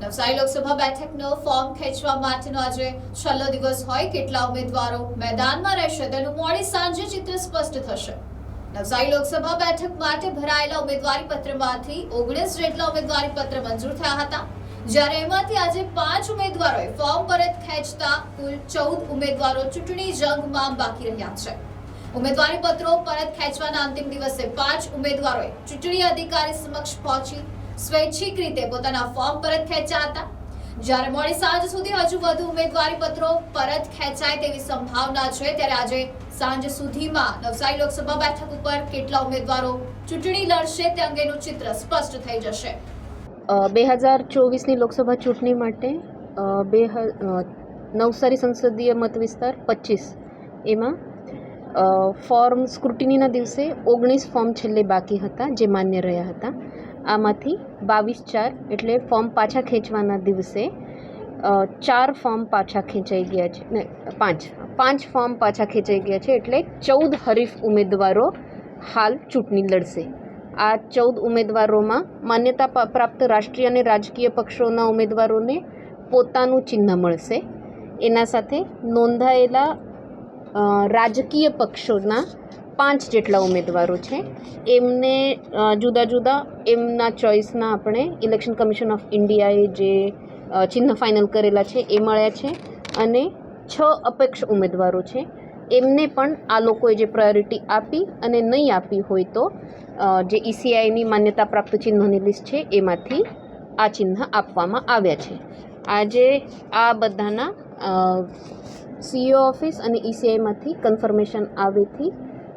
નવસારી લોકસભા બેઠકનો ફોર્મ ખેંચવા માટેનો આજે છેલ્લો દિવસ હોય. કેટલા ઉમેદવારો મેદાનમાં રહેશે તેનું મોડી સાંજે ચિત્ર સ્પષ્ટ થશે. નવસારી લોકસભા બેઠક માટે ભરાયેલા ઉમેદવારી પત્રમાંથી 19 જેટલા ઉમેદવારી પત્ર મંજૂર થયા હતા, જ્યારે એમાંથી આજે 5 ઉમેદવારોએ ફોર્મ પરત ખેંચતા કુલ 14 ઉમેદવારો ચૂંટણી જંગમાં બાકી રહ્યા છે. ઉમેદવારી પત્રો પરત ખેંચવાના અંતિમ દિવસે 5 ઉમેદવારોએ ચૂંટણી અધિકારી સમક્ષ પહોંચી સ્વૈચ્છિક રીતે પોતાના ફોર્મ પરત ખેંચ્યા હતા, જ્યારે મોડી સાંજ સુધી હજુ વધુ ઉમેદવારી પત્રો પરત ખેંચાય તેવી સંભાવના છે. ત્યારે આજે સાંજ સુધીમાં નવસારી લોકસભા બેઠક ઉપર કેટલા ઉમેદવારો ચૂંટણી લડશે તે અંગેનું ચિત્ર સ્પષ્ટ થઈ જશે. 2024ની લોકસભા ચૂંટણી માટે નવસારી સંસદીય મત વિસ્તાર 25 એમાં ફોર્મ સ્ક્રુટિનીના દિવસે 19 ફોર્મ છેલ્લે બાકી હતા જે માન્ય રહ્યા હતા. આમાંથી 22/4 એટલે ફોર્મ પાછા ખેંચવાના દિવસે 4 ફોર્મ પાછા ખેંચાઈ ગયા છે ને 5 ફોર્મ પાછા ખેંચાઈ ગયા છે, એટલે 14 હરીફ ઉમેદવારો હાલ ચૂંટણી લડશે. આ 14 ઉમેદવારોમાં માન્યતા પ્રાપ્ત રાષ્ટ્રીય અને રાજકીય પક્ષોના ઉમેદવારોને પોતાનું ચિહ્ન મળશે. એના સાથે નોંધાયેલા રાજકીય પક્ષોના 5 જેટલા ઉમેદવારો છે, એમને જુદા જુદા એમના ચોઇસના આપણે ઇલેક્શન કમિશન ઓફ ઇન્ડિયાએ જે ચિહ્ન ફાઇનલ કરેલા છે એ મળ્યા છે, અને 6 અપેક્ષ ઉમેદવારો છે એમને પણ આ લોકોએ જે પ્રાયોરિટી આપી અને નહીં આપી હોય તો જે ECIની માન્યતા પ્રાપ્ત ચિહ્નોની લિસ્ટ છે એમાંથી આ ચિહ્ન આપવામાં આવ્યા છે. આજે આ બધાના CEO ઓફિસ અને ECIમાંથી કન્ફર્મેશન આવેથી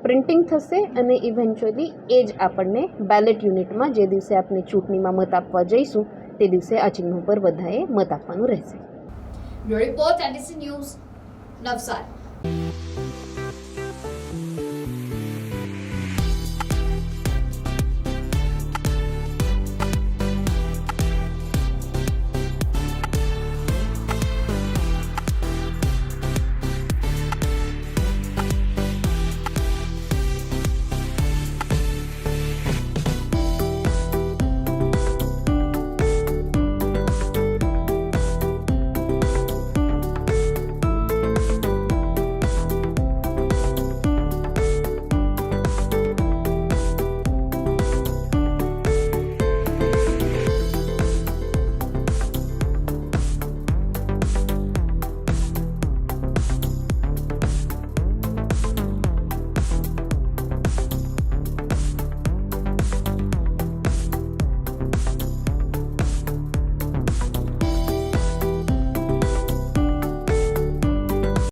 પ્રિન્ટિંગ થશે અને ઇવેન્ચ્યુઅલી એ જ આપણને બેલેટ યુનિટમાં જે દિવસે આપણે ચૂંટણીમાં મત આપવા જઈશું તે દિવસે આ ચિહ્નો પર બધાએ મત આપવાનું રહેશે. Report NDC news, Navsari.